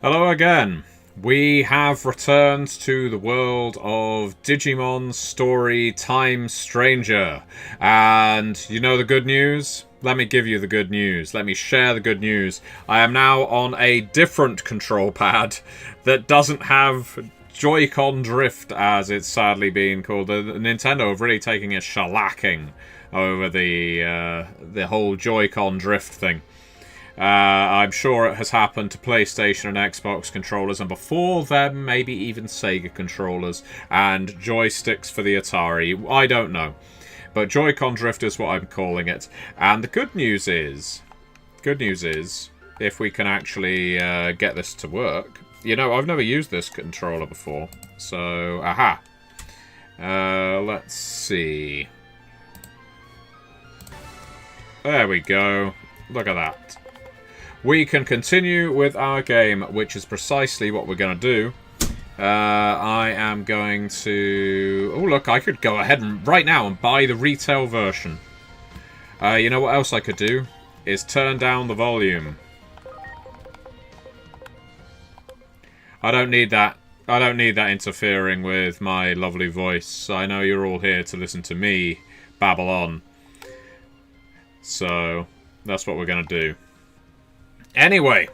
Hello again. We have returned to the world of Digimon Story Time Stranger. And you know the good news? Let me give you the good news. Let me share the good news. I am now on a different control pad that doesn't have Joy-Con drift, as it's sadly being called. Nintendo have really taken a shellacking over the whole Joy-Con drift thing. I'm sure it has happened to PlayStation and Xbox controllers, and before them, maybe even Sega controllers, and joysticks for the Atari. I don't know. But Joy-Con drift is what I'm calling it. And the good news is, if we can actually get this to work. You know, I've never used this controller before. So, aha. Let's see. There we go. Look at that. We can continue with our game, which is precisely what we're going to do. I am going to... Oh, look, I could go ahead and right now and buy the retail version. You know what else I could do? Is turn down the volume. I don't need that. I don't need that interfering with my lovely voice. I know you're all here to listen to me babble on. So, that's what we're going to do. Anyway,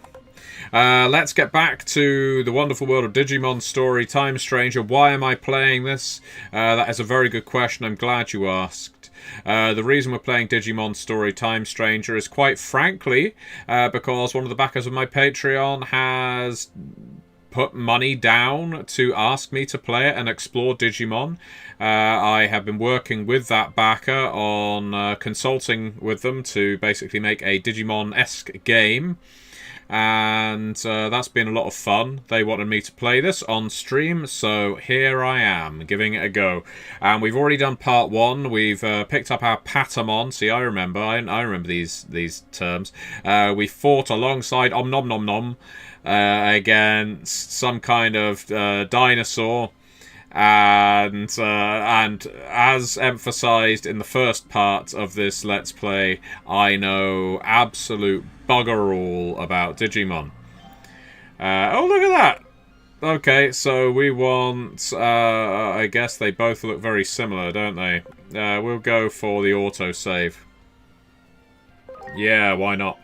let's get back to the wonderful world of Digimon Story Time Stranger. Why am I playing this? That is a very good question. I'm glad you asked. The reason we're playing Digimon Story Time Stranger is quite frankly because one of the backers of my Patreon has put money down to ask me to play it and explore Digimon. I have been working with that backer on consulting with them to basically make a Digimon-esque game. And that's been a lot of fun. They wanted me to play this on stream, so here I am, giving it a go. And we've already done part 1. We've picked up our Patamon. See, I remember. I remember these terms. We fought alongside Om Nom Nom Nom against some kind of dinosaur. And as emphasized in the first part of this Let's Play, I know absolute bugger all about Digimon. Oh, look at that! Okay, so we want... I guess they both look very similar, don't they? We'll go for the autosave. Yeah, why not?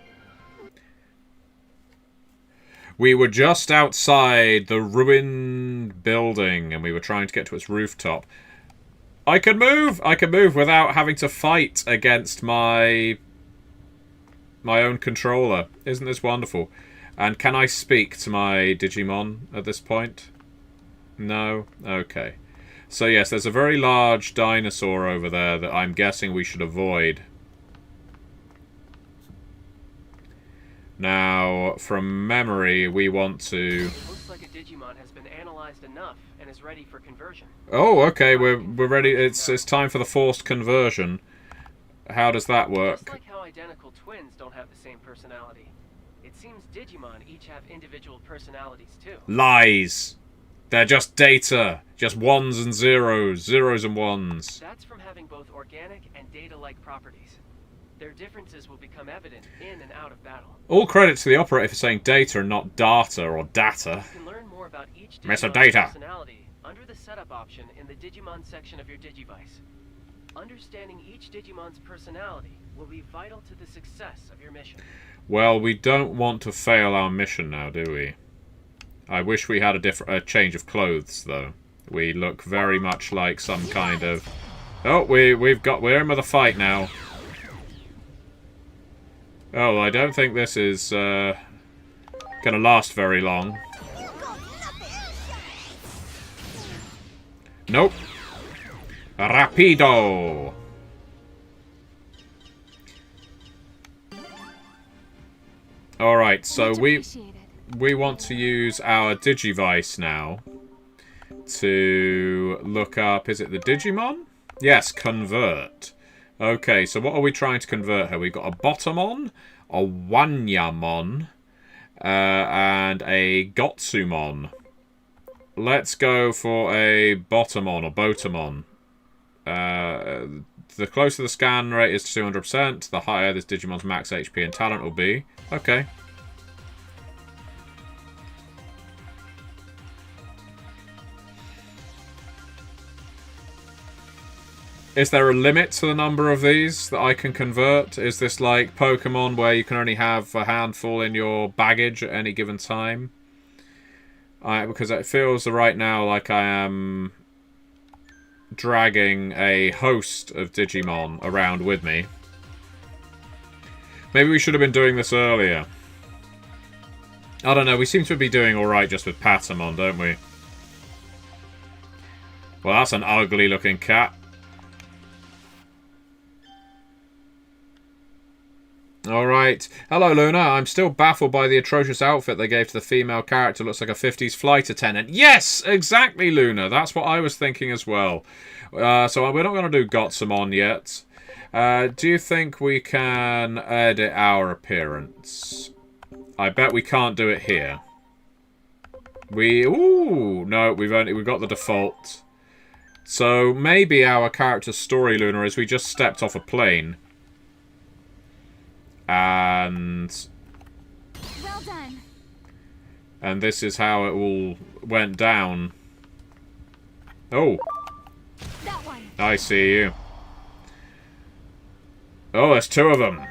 We were just outside the ruined building, and we were trying to get to its rooftop. I can move! I can move without having to fight against my own controller. Isn't this wonderful? And can I speak to my Digimon at this point? No? Okay. So yes, there's a very large dinosaur over there that I'm guessing we should avoid. Now, from memory, we want to... Looks like a Digimon has been analyzed enough and is ready for conversion. Oh, okay, we're ready. It's time for the forced conversion. How does that work? Just like how identical twins don't have the same personality. It seems Digimon each have individual personalities too. Lies! They're just data. Just ones and zeros. Zeros and ones. That's from having both organic and data-like properties. Their differences will become evident in and out of battle. All credit to the operator for saying data and not data or data. You can learn more about each Mr. Digimon's Data. personality under the setup option in the Digimon section of your Digivice. Understanding each Digimon's personality will be vital to the success of your mission. Well, we don't want to fail our mission now, do we? I wish we had a change of clothes, though. We look very much like some kind of... Oh, we're in with a fight now. Oh, I don't think this is gonna last very long. Nope. Rapido! Alright, so we want to use our Digivice now to look up... Is it the Digimon? Yes, convert. Okay, so what are we trying to convert here? We've got a Botamon, a Wanyamon, and a Gotsumon. Let's go for a Botamon or Botamon. The closer the scan rate is to 200%, the higher this Digimon's max HP and talent will be. Okay. Is there a limit to the number of these that I can convert? Is this like Pokemon where you can only have a handful in your baggage at any given time? Because it feels right now like I am dragging a host of Digimon around with me. Maybe we should have been doing this earlier. I don't know, we seem to be doing alright just with Patamon, don't we? Well, that's an ugly looking cat. Alright. Hello, Luna. I'm still baffled by the atrocious outfit they gave to the female character. Looks like a 50s flight attendant. Yes! Exactly, Luna. That's what I was thinking as well. So we're not going to do Gotsumon yet. Do you think we can edit our appearance? I bet we can't do it here. Ooh! No, we've got the default. So maybe our character's story, Luna, is we just stepped off a plane. And well done. And this is how it all went down. Oh, That one. I see you. Oh, there's two of them.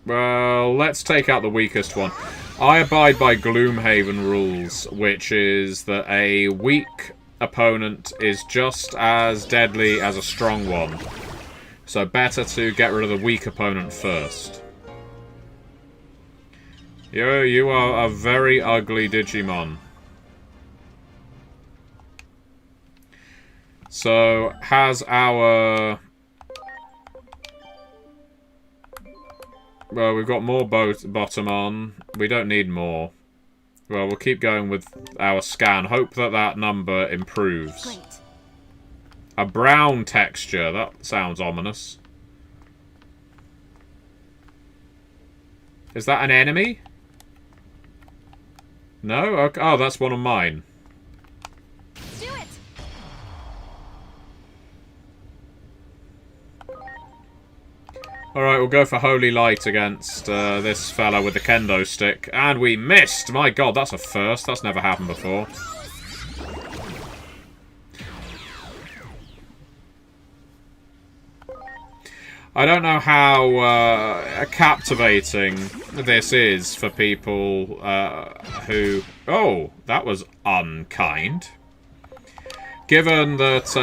Well, let's take out the weakest one. I abide by Gloomhaven rules, which is that a weak opponent is just as deadly as a strong one. So better to get rid of the weak opponent first. You are a very ugly Digimon. So, has our... Well, we've got more Patamon. We don't need more. Well, we'll keep going with our scan. Hope that that number improves. Great. A brown texture. That sounds ominous. Is that an enemy? No? Okay. Oh, that's one of mine. Do it. Alright, we'll go for Holy Light against this fella with the kendo stick. And we missed! My god, that's a first. That's never happened before. I don't know how captivating this is for people who... Oh, that was unkind. Given that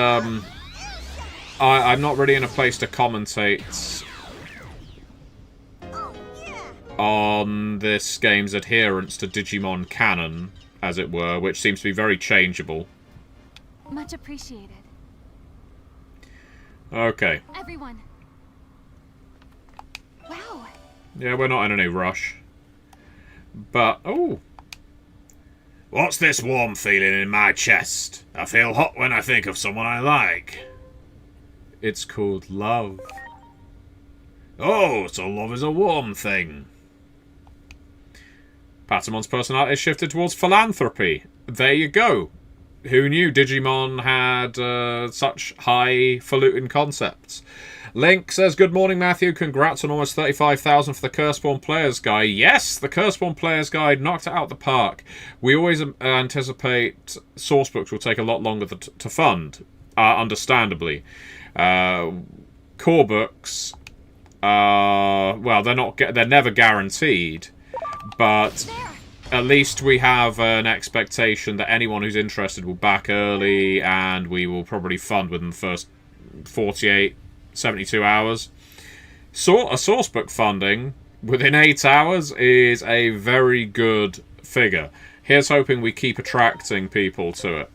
I'm not really in a place to commentate on this game's adherence to Digimon canon, as it were, which seems to be very changeable. Much appreciated. Okay. Everyone. Wow. Yeah, we're not in any rush. But, oh. What's this warm feeling in my chest? I feel hot when I think of someone I like. It's called love. Oh, so love is a warm thing. Patamon's personality is shifted towards philanthropy. There you go. Who knew Digimon had such highfalutin concepts? Link says, good morning, Matthew. Congrats on almost 35,000 for the Curseborn Players Guide. Yes, the Curseborn Players Guide knocked it out the park. We always anticipate sourcebooks will take a lot longer to fund, understandably. Core books, well, they're never guaranteed, but at least we have an expectation that anyone who's interested will back early, and we will probably fund within the first 48, 72 hours. So a sourcebook funding within 8 hours is a very good figure. Here's hoping we keep attracting people to it.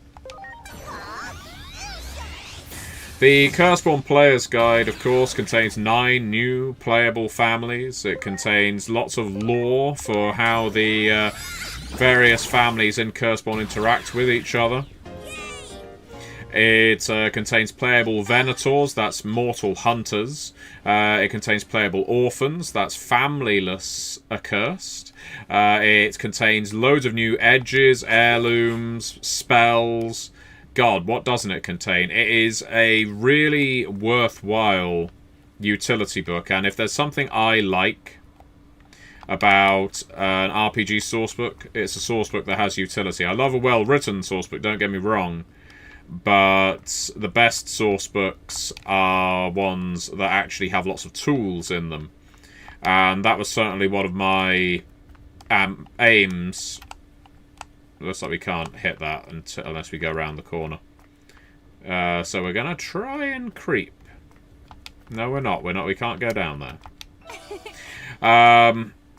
The Curseborn Player's Guide, of course, contains 9 new playable families. It contains lots of lore for how the various families in Curseborn interact with each other. It contains playable Venators, that's mortal hunters. It contains playable Orphans, that's familyless accursed. It contains loads of new edges, heirlooms, spells. God, what doesn't it contain? It is a really worthwhile utility book, and if there's something I like, about an RPG sourcebook. It's a sourcebook that has utility. I love a well-written sourcebook, don't get me wrong, but the best sourcebooks are ones that actually have lots of tools in them. And that was certainly one of my aims. Looks like we can't hit that unless we go around the corner. So we're going to try and creep. No, we're not. We can't go down there.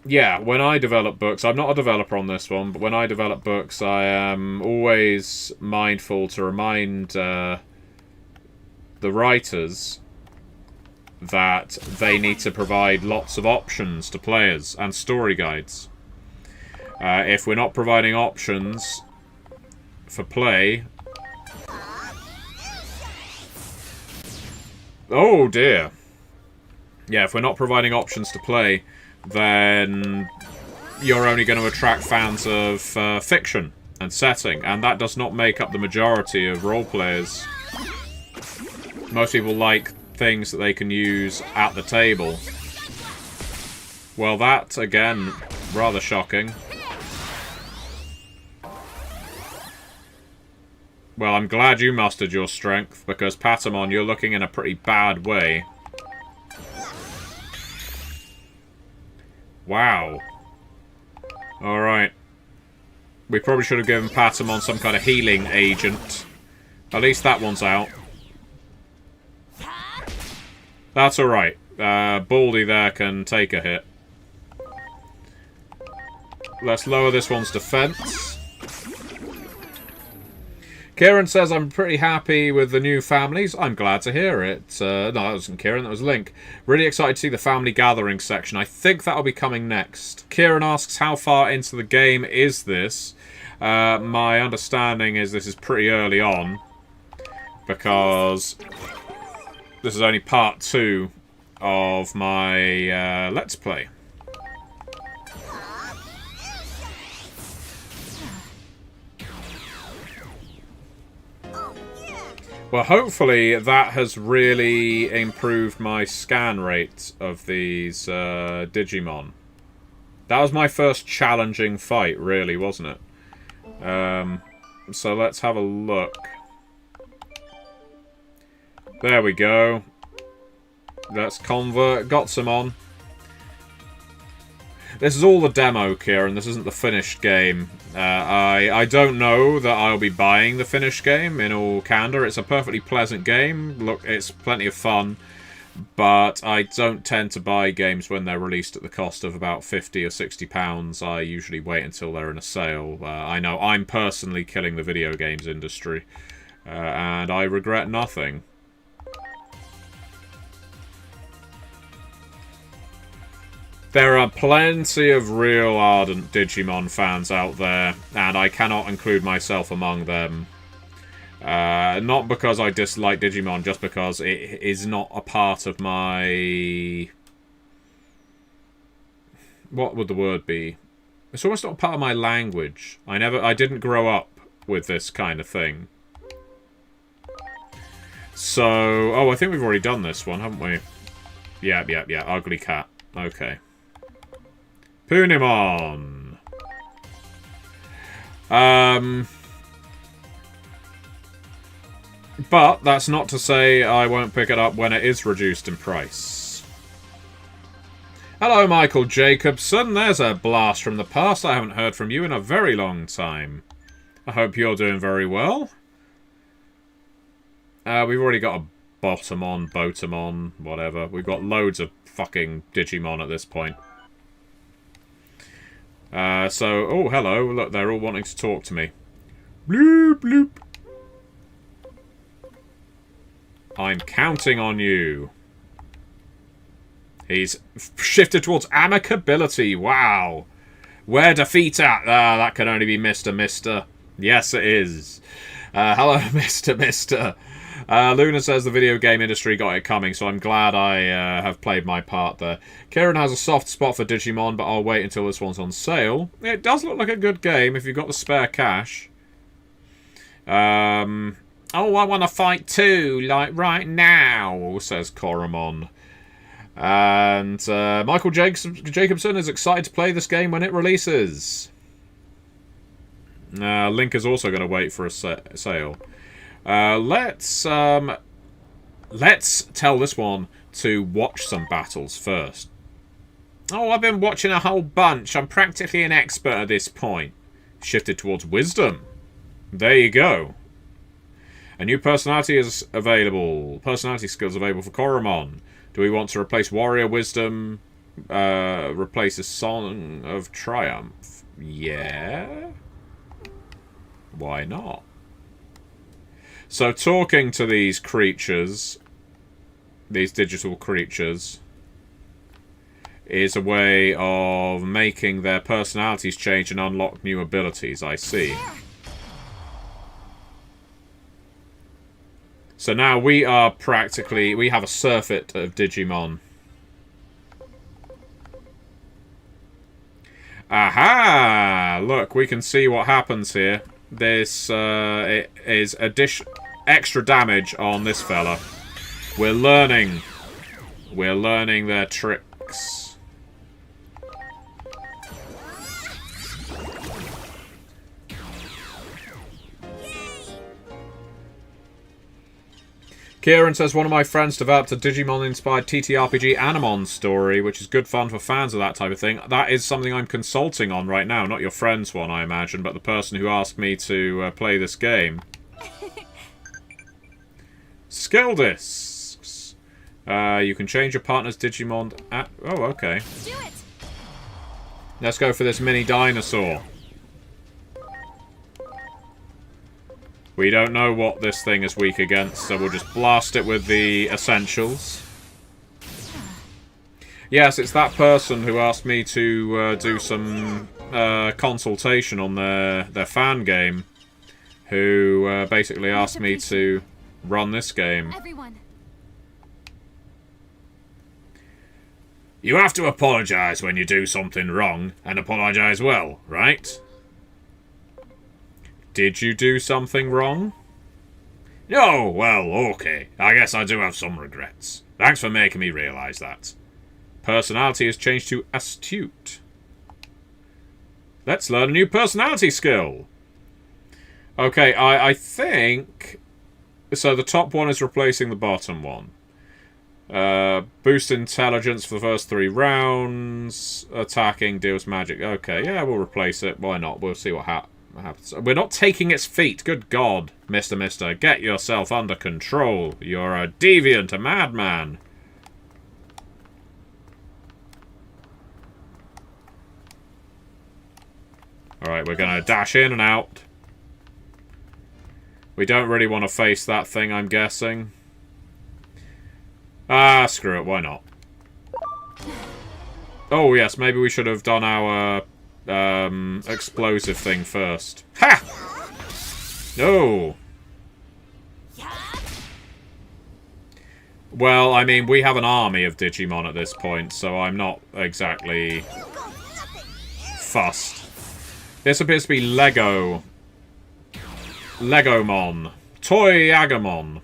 Yeah, when I develop books, I'm not a developer on this one, but when I develop books, I am always mindful to remind the writers that they need to provide lots of options to players and story guides. If we're not providing options for play... Oh dear. Yeah, if we're not providing options to play, then you're only going to attract fans of fiction and setting, and that does not make up the majority of role players. Most people like things that they can use at the table. Well, that, again, rather shocking. Well, I'm glad you mustered your strength, because Patamon, you're looking in a pretty bad way. Wow. Alright. We probably should have given Patamon some kind of healing agent. At least that one's out. That's alright. Baldy there can take a hit. Let's lower this one's defense. Kieran says, I'm pretty happy with the new families. I'm glad to hear it. No, that wasn't Kieran, that was Link. Really excited to see the family gathering section. I think that'll be coming next. Kieran asks, how far into the game is this? My understanding is this is pretty early on, because this is only part 2 of my Let's Play. Well, hopefully that has really improved my scan rate of these Digimon. That was my first challenging fight, really, wasn't it? So let's have a look. There we go. Let's convert Gotsumon. This is all the demo, Kieran. This isn't the finished game. I don't know that I'll be buying the finished game, in all candor. It's a perfectly pleasant game. Look, it's plenty of fun. But I don't tend to buy games when they're released at the cost of about £50 or £60. I usually wait until they're in a sale. I know I'm personally killing the video games industry. And I regret nothing. There are plenty of real ardent Digimon fans out there, and I cannot include myself among them. Not because I dislike Digimon, just because it is not a part of my... What would the word be? It's almost not a part of my language. I didn't grow up with this kind of thing. So... Oh, I think we've already done this one, haven't we? Yeah. Ugly cat. Okay. Punimon. But that's not to say I won't pick it up when it is reduced in price. Hello, Michael Jacobson. There's a blast from the past. I haven't heard from you in a very long time. I hope you're doing very well. We've already got a Botamon, whatever. We've got loads of fucking Digimon at this point. Oh, hello. Look, they're all wanting to talk to me. Bloop, bloop. I'm counting on you. He's shifted towards amicability. Wow. Where defeat at? That can only be Mr. Yes, it is. Hello, Mr. Luna says the video game industry got it coming, so I'm glad I have played my part there. Kieran has a soft spot for Digimon, but I'll wait until this one's on sale. It does look like a good game if you've got the spare cash. Oh, I want to fight too, like right now, says Koromon. And Michael Jacobson is excited to play this game when it releases. Link is also going to wait for a sale. Let's tell this one to watch some battles first. Oh, I've been watching a whole bunch. I'm practically an expert at this point. Shifted towards wisdom. There you go. A new personality is available. Personality skills available for Koromon. Do we want to replace Warrior Wisdom? Replace a Song of Triumph? Yeah. Why not? So talking to these creatures, these digital creatures, is a way of making their personalities change and unlock new abilities, I see. So now we are practically... we have a surfeit of Digimon. Aha! Look, we can see what happens here. This it is extra damage on this fella. We're learning. We're learning their tricks. Kieran says, one of my friends developed a Digimon-inspired TTRPG Animon story, which is good fun for fans of that type of thing. That is something I'm consulting on right now. Not your friend's one, I imagine, but the person who asked me to play this game. Skill discs. You can change your partner's Digimon at... oh, okay. Do it. Let's go for this mini dinosaur. We don't know what this thing is weak against, so we'll just blast it with the essentials. Yes, it's that person who asked me to do some consultation on their fan game, who basically asked me to run this game. Everyone. You have to apologise when you do something wrong, and apologise well, right? Did you do something wrong? No, well, okay. I guess I do have some regrets. Thanks for making me realise that. Personality has changed to astute. Let's learn a new personality skill. Okay, I think... so the top one is replacing the bottom one. Boost intelligence for the first 3 rounds. Attacking deals magic. Okay, yeah, we'll replace it. Why not? We'll see what happens. We're not taking its feet. Good God, Mister. Get yourself under control. You're a deviant, a madman. Alright, we're going to dash in and out. We don't really want to face that thing, I'm guessing. Ah, screw it. Why not? Oh, yes, maybe we should have done our... explosive thing first. Ha! No! Well, I mean, we have an army of Digimon at this point, so I'm not exactly fussed. This appears to be Lego. Legomon. Toy Agamon.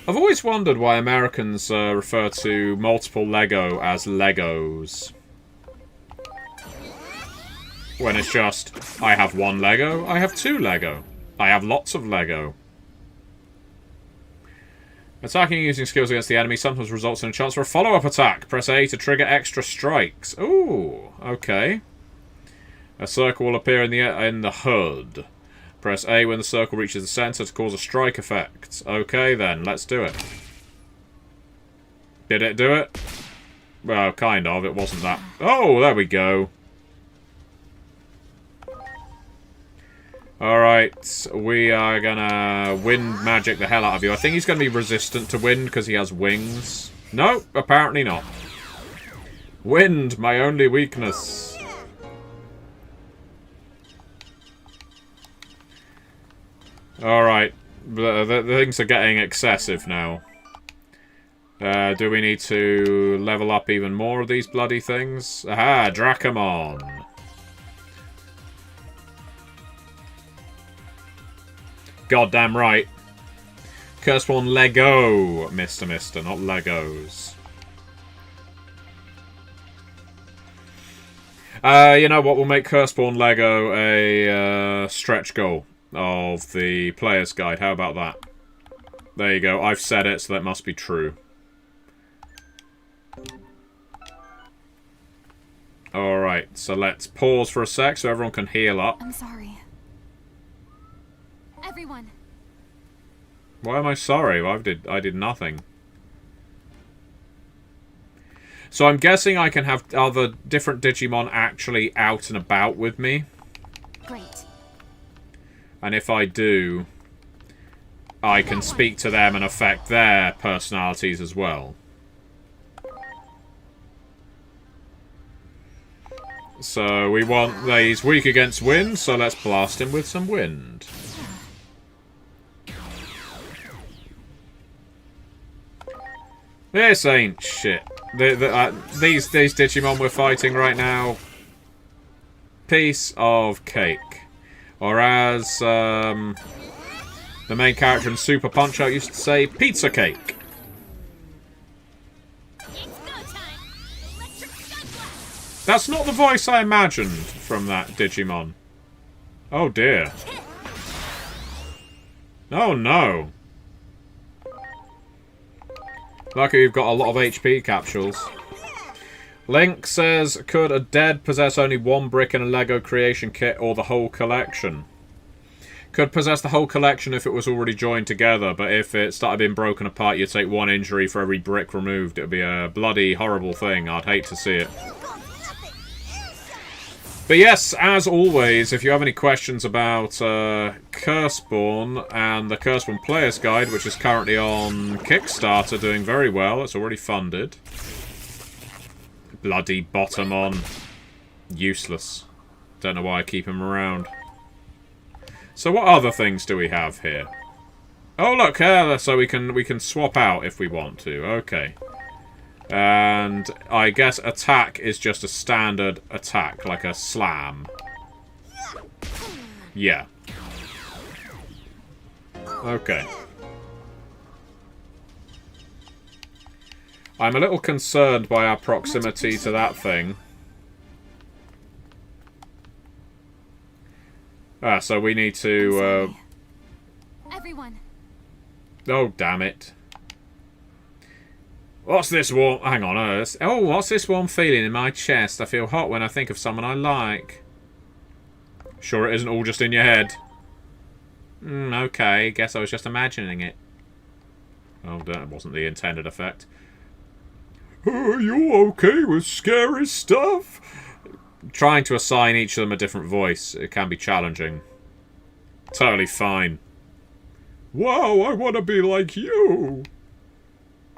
I've always wondered why Americans refer to multiple Lego as Legos. When it's just, I have 1 Lego, I have 2 Lego. I have lots of Lego. Attacking using skills against the enemy sometimes results in a chance for a follow-up attack. Press A to trigger extra strikes. Ooh, okay. A circle will appear in the HUD. Press A when the circle reaches the center to cause a strike effect. Okay then, let's do it. Did it do it? Well, kind of. It wasn't that... oh, there we go. Alright, we are gonna wind magic the hell out of you. I think he's gonna be resistant to wind because he has wings. No, apparently not. Wind, my only weakness. Alright, the things are getting excessive now. Do we need to level up even more of these bloody things? Aha, Dracomon. Goddamn right. Curseborn Lego, Mr. Not Legos. You know what? We'll make Curseborn Lego a stretch goal of the player's guide. How about that? There you go. I've said it, so that must be true. Alright, so let's pause for a sec so everyone can heal up. I'm sorry. Everyone. Why am I sorry? I did nothing. So I'm guessing I can have other different Digimon actually out and about with me. Great. And if I do, I can speak to them and affect their personalities as well. So we want he's weak against wind, so let's blast him with some wind. This ain't shit. These Digimon we're fighting right now, piece of cake. Or as the main character in Super Punch-Out used to say, pizza cake. That's not the voice I imagined from that Digimon. Oh dear. Oh no. Lucky you've got a lot of HP capsules. Link says, could a dead possess only one brick in a Lego creation kit or the whole collection? Could possess the whole collection if it was already joined together, but if it started being broken apart, you'd take one injury for every brick removed. It would be a bloody horrible thing. I'd hate to see it. But yes, as always, if you have any questions about Curseborn and the Curseborn Player's Guide, which is currently on Kickstarter, doing very well. It's already funded. Bloody Patamon. Useless. Don't know why I keep him around. So what other things do we have here? Oh look, so we can swap out if we want to. Okay. And I guess attack is just a standard attack, like a slam. Yeah. Okay. I'm a little concerned by our proximity to that thing. Ah, so we need to, Everyone. Oh, damn it. What's this warm... Hang on. Oh, what's this warm feeling in my chest? I feel hot when I think of someone I like. Sure it isn't all just in your head. Okay. Guess I was just imagining it. Oh, that wasn't the intended effect. Are you okay with scary stuff? Trying to assign each of them a different voice, it can be challenging. Totally fine. Wow, I want to be like you.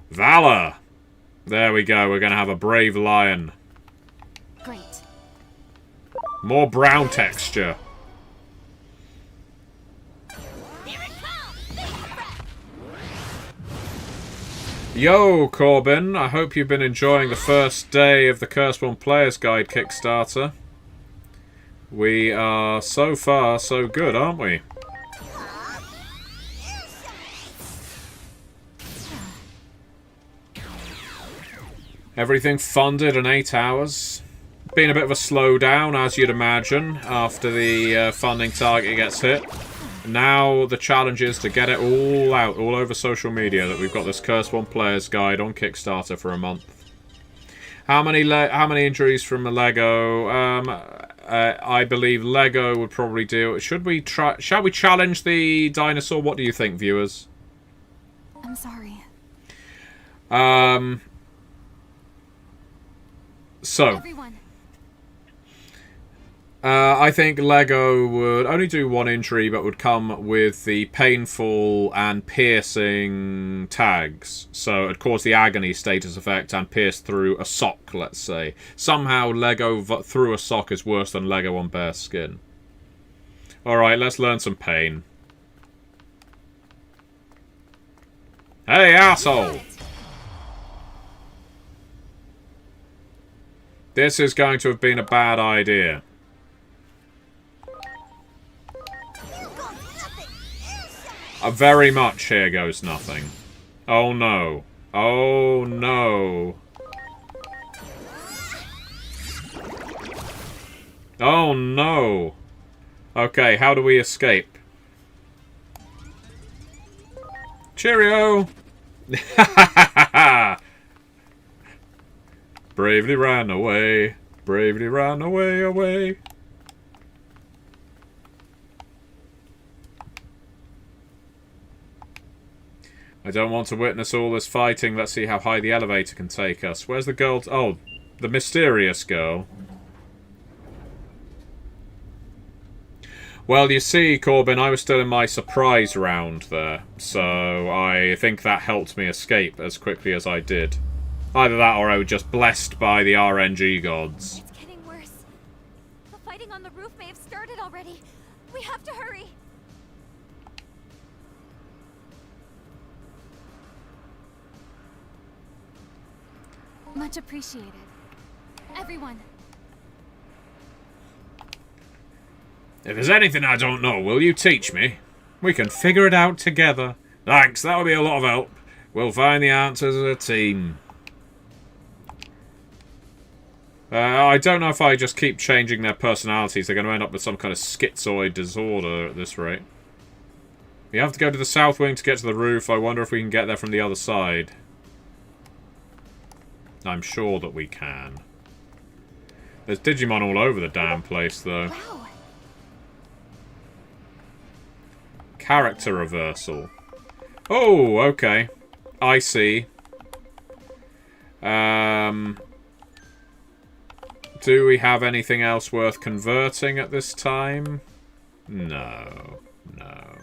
Valor! There we go, we're going to have a brave lion. Great. More brown texture. Yo, Corbin, I hope you've been enjoying the first day of the Curseborn Player's Guide Kickstarter. We are so far so good, aren't we? Everything funded in 8 hours. Been a bit of a slowdown, as you'd imagine, after the funding target gets hit. Now the challenge is to get it all out, all over social media, that we've got this Curseborn Player's Guide on Kickstarter for a month. How many injuries from a Lego? I believe Lego would probably do. Shall we challenge the dinosaur? What do you think, viewers? I'm sorry. So, Everyone. I think Lego would only do 1 injury, but would come with the painful and piercing tags. So it'd cause the agony status effect and pierce through a sock, let's say. Somehow Lego through a sock is worse than Lego on bare skin. Alright, let's learn some pain. Hey, asshole! This is going to have been a bad idea. Very much here goes nothing. Oh no. Oh no. Oh no. Okay, how do we escape? Cheerio! Bravely ran away. Bravely ran away, away. I don't want to witness all this fighting. Let's see how high the elevator can take us. Where's the girl? Oh, the mysterious girl. Well, you see, Corbin, I was still in my surprise round there, so I think that helped me escape as quickly as I did. Either that or I was just blessed by the RNG gods. It's getting worse. The fighting on the roof may have started already. We have to hurry. Much appreciated. Everyone. If there's anything I don't know, will you teach me? We can figure it out together. Thanks, that would be a lot of help. We'll find the answers as a team. I don't know if I just keep changing their personalities. They're going to end up with some kind of schizoid disorder at this rate. We have to go to the south wing to get to the roof. I wonder if we can get there from the other side. I'm sure that we can. There's Digimon all over the damn place, though. Wow. Character reversal. Oh, okay. I see. Do we have anything else worth converting at this time? No. No.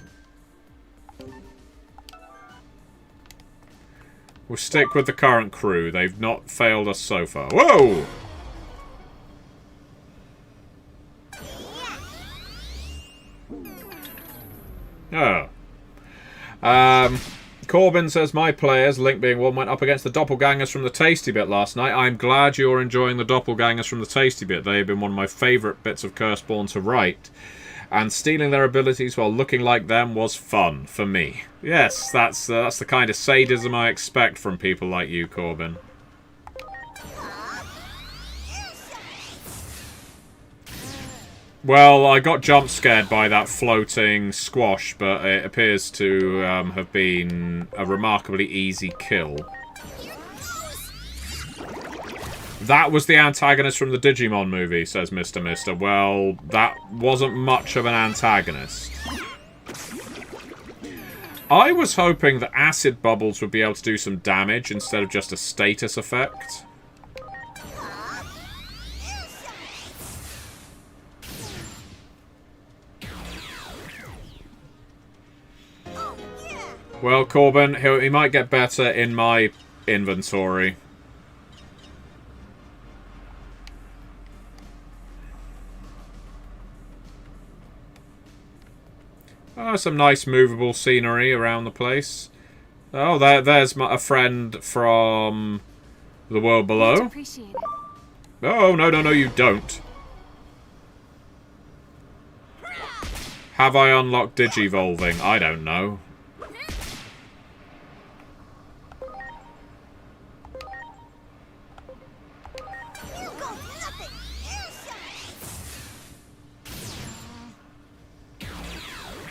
We'll stick with the current crew. They've not failed us so far. Whoa! Oh. Corbin says, my players, Link being one, went up against the doppelgangers from the Tasty Bit last night. I'm glad you're enjoying the doppelgangers from the Tasty Bit. They have been one of my favourite bits of Curseborn to write. And stealing their abilities while looking like them was fun for me. Yes, that's the kind of sadism I expect from people like you, Corbin. Well, I got jump scared by that floating squash, but it appears to have been a remarkably easy kill. That was the antagonist from the Digimon movie, says Mr. Mister. Well, that wasn't much of an antagonist. I was hoping that acid bubbles would be able to do some damage instead of just a status effect. Well, Corbin, he might get better in my inventory. Oh, some nice movable scenery around the place. Oh, there's a friend from the world below. Oh, no, no, no, you don't. Have I unlocked Digivolving? I don't know.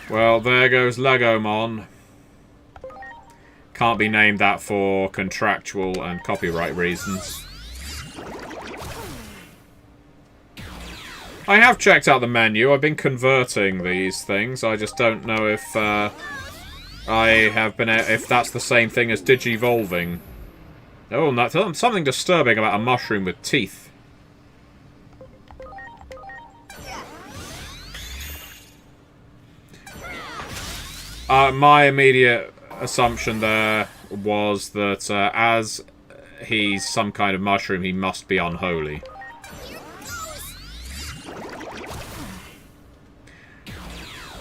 Well, there goes Legomon. Can't be named that for contractual and copyright reasons. I have checked out the menu. I've been converting these things. I just don't know if if that's the same thing as Digivolving. Oh, and that's something disturbing about a mushroom with teeth. My immediate assumption there was that as he's some kind of mushroom, he must be unholy.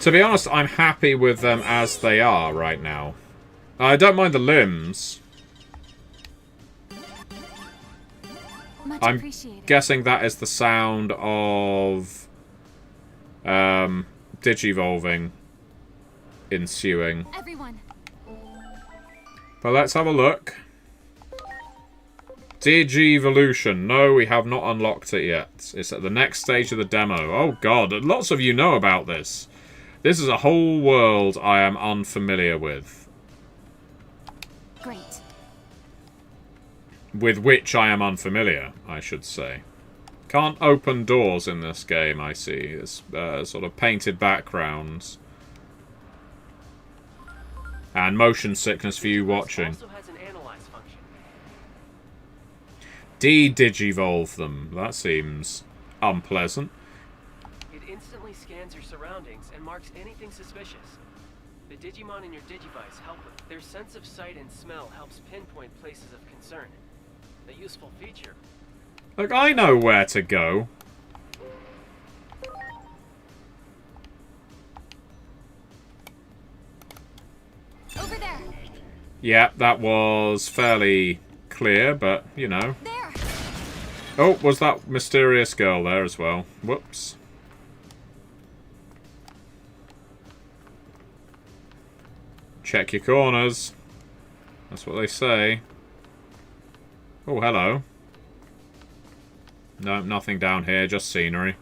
To be honest, I'm happy with them as they are right now. I don't mind the limbs. I'm guessing that is the sound of Digivolving. ensuing. Everyone. But let's have a look. Digivolution. No, we have not unlocked it yet. It's at the next stage of the demo. Oh god, lots of you know about this. This is a whole world I am unfamiliar with. Great. With which I am unfamiliar, I should say. Can't open doors in this game, I see. It's sort of painted backgrounds. And motion sickness for you watching. Also has an analyze function. De-digivolve them. That seems unpleasant. It instantly scans your surroundings and marks anything suspicious. The Digimon in your Digivice help with their sense of sight and smell helps pinpoint places of concern. A useful feature. Look, I know where to go. Over there. Yeah, that was fairly clear, but, you know. There. Oh, was that mysterious girl there as well? Whoops. Check your corners. That's what they say. Oh, hello. No, nothing down here, just scenery.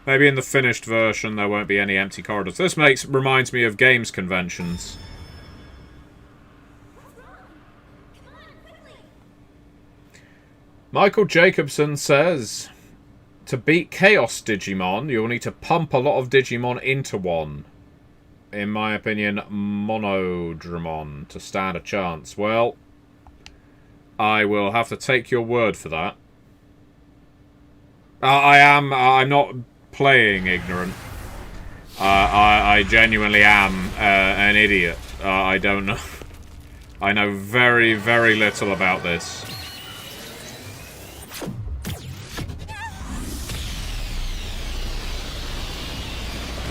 Maybe in the finished version there won't be any empty corridors. This reminds me of games conventions. Michael Jacobson says, to beat Chaos Digimon, you'll need to pump a lot of Digimon into one. In my opinion, Monodramon to stand a chance. Well, I will have to take your word for that. I'm not playing ignorant. I genuinely am an idiot. I don't know. I know very, very little about this.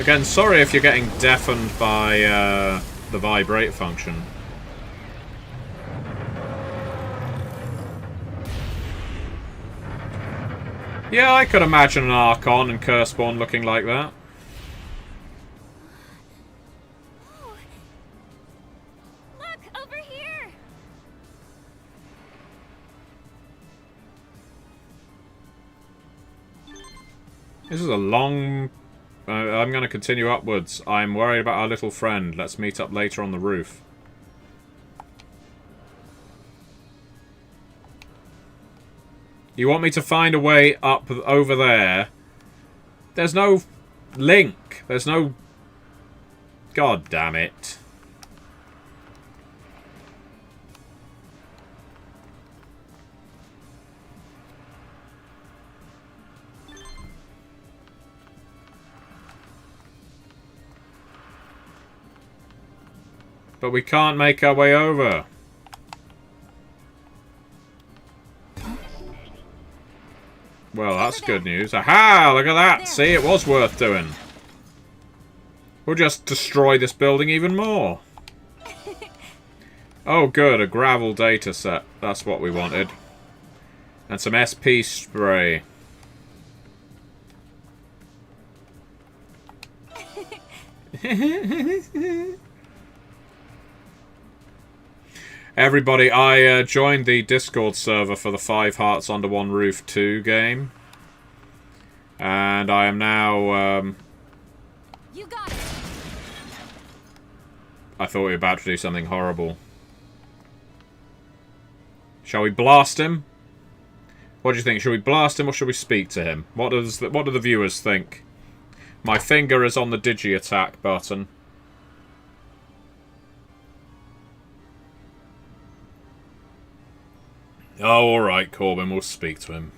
Again, sorry if you're getting deafened by the vibrate function. Yeah, I could imagine an Archon and Curseborn looking like that. Oh. Look, over here. This is a long... I'm going to continue upwards. I'm worried about our little friend. Let's meet up later on the roof. You want me to find a way up over there? There's no link. There's no... God damn it. But we can't make our way over. Well, that's good news. Aha! Look at that! See, it was worth doing. We'll just destroy this building even more. Oh, good. A gravel data set. That's what we wanted. And some SP spray. Everybody, I joined the Discord server for the 5 Hearts Under One Roof 2 game. And I am now, You got it. I thought we were about to do something horrible. Shall we blast him? What do you think? Should we blast him or should we speak to him? What do the viewers think? My finger is on the Digi attack button. Oh, alright, Corbin, we'll speak to him.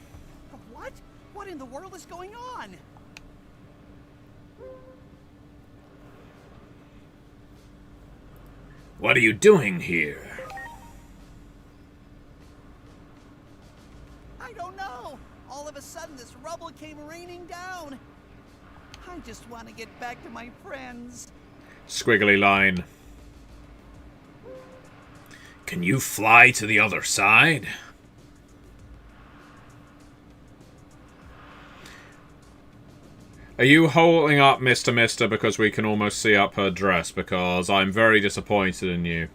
What? What in the world is going on? What are you doing here? I don't know. All of a sudden, this rubble came raining down. I just want to get back to my friends. Squiggly line. Can you fly to the other side? Are you holding up Mr. because we can almost see up her dress? Because I'm very disappointed in you.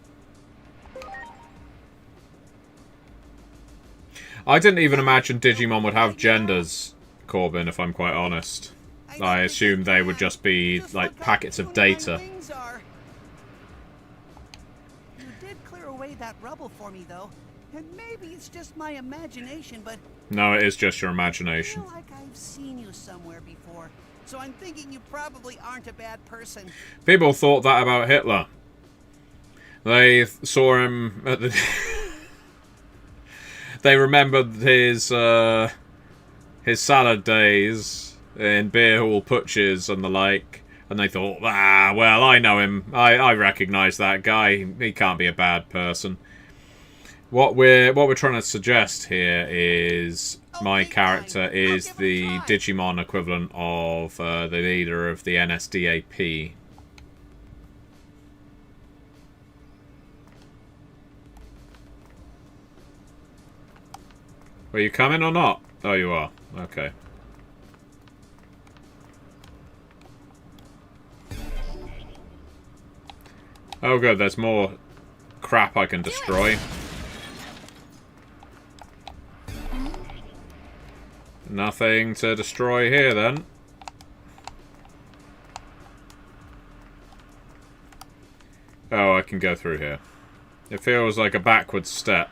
I didn't even imagine Digimon would have genders, Corbin, if I'm quite honest. I assumed they would just be, like, packets of data. You did clear away that rubble for me, though. And maybe it's just my imagination, but... No, it is just your imagination. I feel like I've seen you somewhere before. So I'm thinking you probably aren't a bad person. People thought that about Hitler. They saw him at the... They remembered his salad days in beer hall putches and the like, and they thought, ah, well, I know him. I recognise that guy. He can't be a bad person. What we're trying to suggest here is my character is the Digimon equivalent of the leader of the NSDAP. Are you coming or not? Oh, you are. Okay. Oh, good. There's more crap I can destroy. Nothing to destroy here, then. Oh, I can go through here. It feels like a backwards step.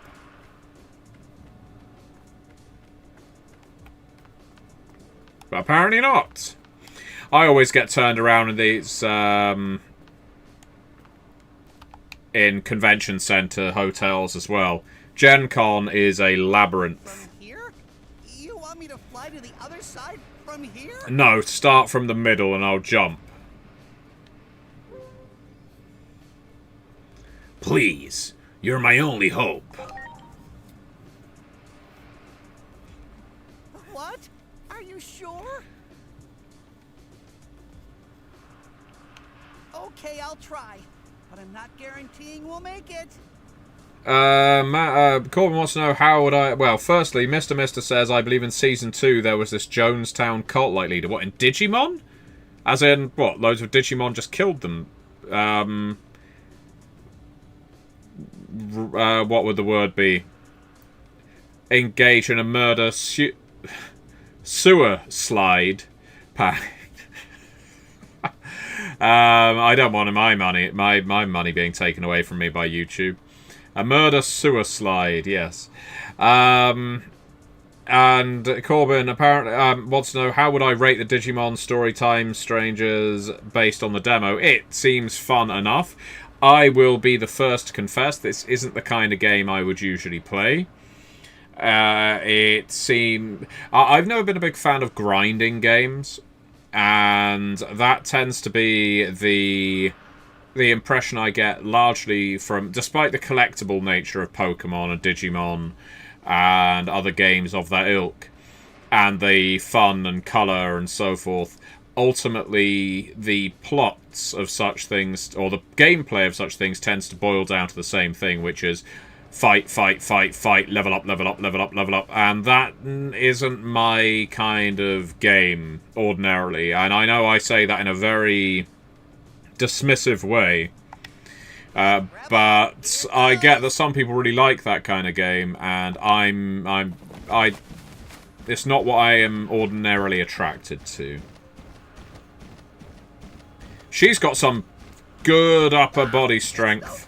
But apparently not. I always get turned around in these, in convention center hotels as well. Gen Con is a labyrinth. From here? You want me to fly to the other side from here? No, start from the middle and I'll jump. Please, you're my only hope. What? Are you sure? Okay, I'll try. But I'm not guaranteeing we'll make it. Corbin wants to know how would I... Well, firstly, Mr. says, I believe in Season 2 there was this Jonestown cult-like leader. What, in Digimon? As in, what, loads of Digimon just killed them? What would the word be? Engage in a murder sewer slide pact. I don't want my money being taken away from me by YouTube. A murder sewer slide, yes. And Corbin apparently wants to know, how would I rate the Digimon Story Time Strangers based on the demo? It seems fun enough. I will be the first to confess, this isn't the kind of game I would usually play. It seemed... I've never been a big fan of grinding games. And that tends to be the impression I get largely from, despite the collectible nature of Pokemon and Digimon and other games of that ilk, and the fun and colour and so forth, ultimately the plots of such things, or the gameplay of such things, tends to boil down to the same thing, which is fight, fight, fight, fight, level up, level up, level up, level up. And that isn't my kind of game, ordinarily. And I know I say that in a very dismissive way. But I get that some people really like that kind of game, and it's not what I am ordinarily attracted to. She's got some good upper body strength.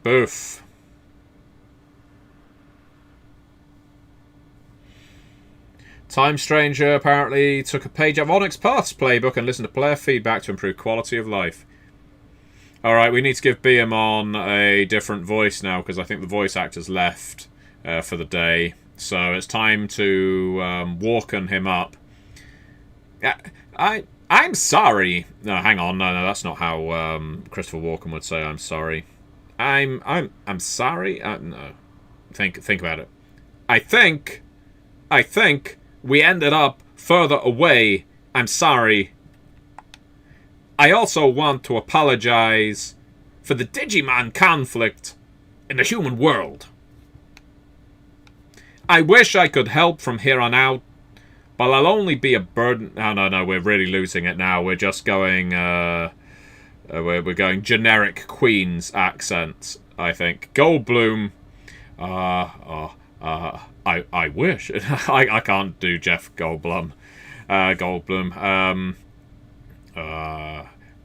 Boof. Time Stranger apparently took a page out of Onyx Path's playbook and listened to player feedback to improve quality of life. Alright, we need to give Beamon a different voice now, because I think the voice actor's left for the day. So it's time to walken him up. I'm sorry. No, hang on. No, that's not how Christopher Walken would say I'm sorry. I'm sorry. No, think about it. I think we ended up further away. I'm sorry. I also want to apologize for the Digimon conflict in the human world. I wish I could help from here on out, but I'll only be a burden. Oh, no, we're really losing it now. We're just going, we're going generic Queen's accents, I think. Goldblum, I wish. I can't do Jeff Goldblum.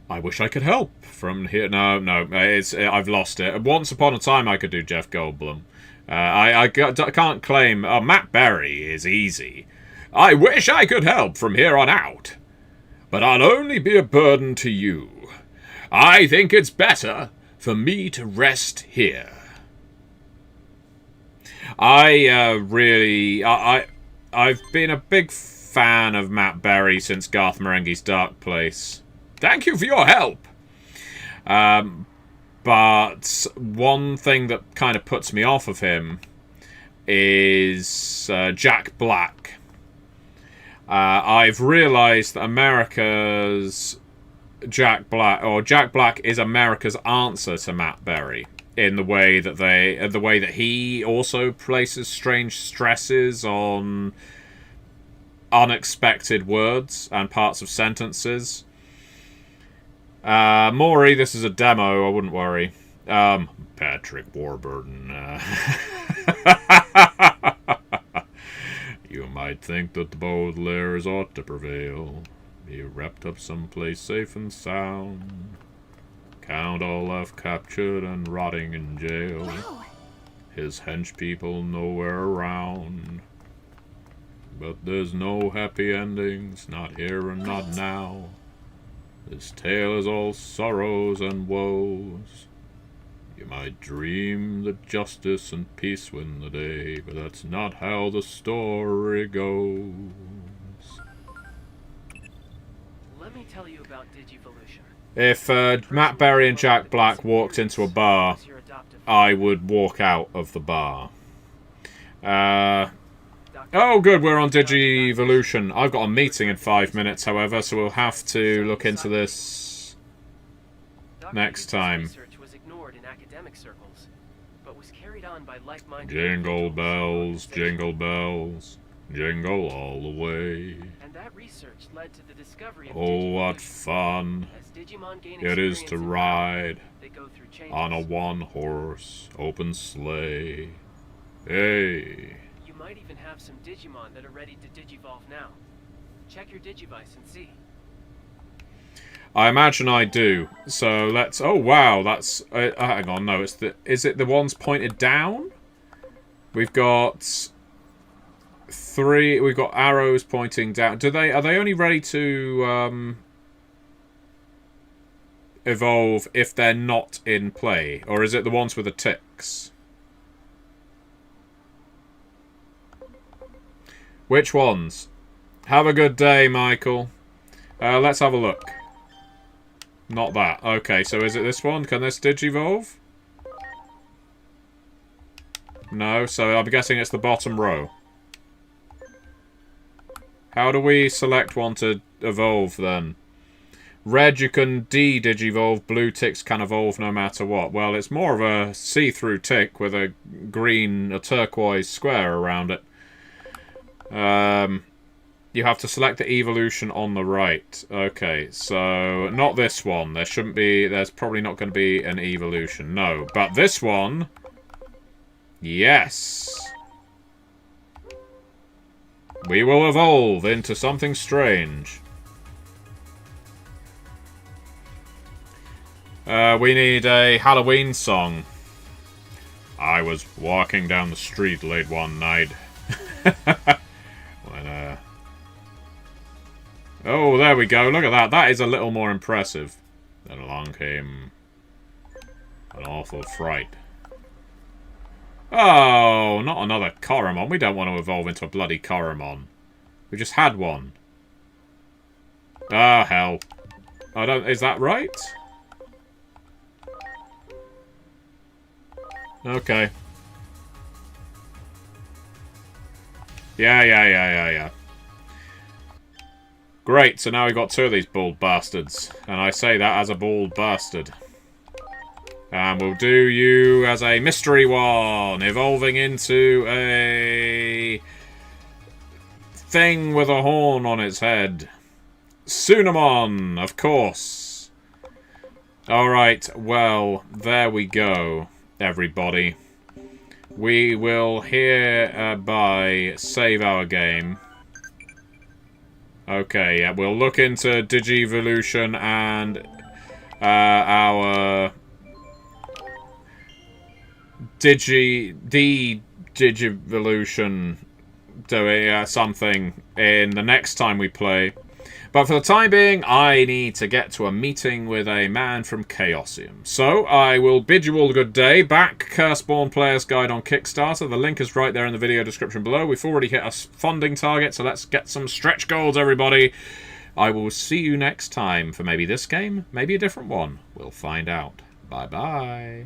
I wish I could help from here. No, I've lost it. Once upon a time, I could do Jeff Goldblum. I can't claim. Matt Berry is easy. I wish I could help from here on out, but I'll only be a burden to you. I think it's better for me to rest here. I've been a big fan of Matt Berry since Garth Marenghi's Dark Place. Thank you for your help. But one thing that kind of puts me off of him is Jack Black. I've realized that America's Jack Black is America's answer to Matt Berry in the way that he also places strange stresses on unexpected words and parts of sentences. Maury, this is a demo, I wouldn't worry. Patrick Warburton. You might think that the Baudelaires ought to prevail. Be wrapped up someplace safe and sound. Count all left captured and rotting in jail. Wow. His hench people nowhere around. But there's no happy endings, not here and not now. This tale is all sorrows and woes. You might dream that justice and peace win the day, but that's not how the story goes. Let me tell you about Digivolution. If Matt Berry and Jack Black walked into a bar, I would walk out of the bar. Oh, good, we're on Digivolution. I've got a meeting in 5 minutes, however, so we'll have to look into this next time. Research was ignored in academic circles, but was carried on by like-minded Jingle individuals. bells, jingle bells, jingle all the way. And that research led to the discovery of Oh, what Digivolution. fun As Digimon gain it is experience to in ride battle, they go through changes. on a one-horse open sleigh. Hey. You might even have some Digimon that are ready to Digivolve now. Check your Digivice and see. I imagine I do. So let's... Oh, wow, that's... hang on, no, it's the... Is it the ones pointed down? We've got... 3... We've got arrows pointing down. Are they only ready to... evolve if they're not in play? Or is it the ones with the ticks? Which ones? Have a good day, Michael. Let's have a look. Not that. Okay, so is it this one? Can this Digivolve? No, so I'm guessing it's the bottom row. How do we select one to evolve, then? Red, you can de-Digivolve. Blue ticks can evolve no matter what. Well, it's more of a see-through tick with a turquoise square around it. You have to select the evolution on the right. Okay, so not this one. There shouldn't be... There's probably not going to be an evolution. No, but this one... Yes. We will evolve into something strange. We need a Halloween song. I was walking down the street late one night. When, oh, there we go. Look at that. That is a little more impressive. Then along came an awful fright. Oh, not another Koromon. We don't want to evolve into a bloody Koromon. We just had one. Ah, hell. I don't... Is that right? Okay. Yeah. Great, so now we've got two of these bald bastards. And I say that as a bald bastard. And we'll do you as a mystery one, evolving into a thing with a horn on its head. Sunamon, of course. Alright, well, there we go, everybody. We will hereby save our game. Okay, yeah, we'll look into Digivolution and our Digivolution doing something in the next time we play. But for the time being, I need to get to a meeting with a man from Chaosium. So, I will bid you all a good day. Back Curseborn Player's Guide on Kickstarter. The link is right there in the video description below. We've already hit a funding target, so let's get some stretch goals, everybody. I will see you next time for maybe this game, maybe a different one. We'll find out. Bye-bye.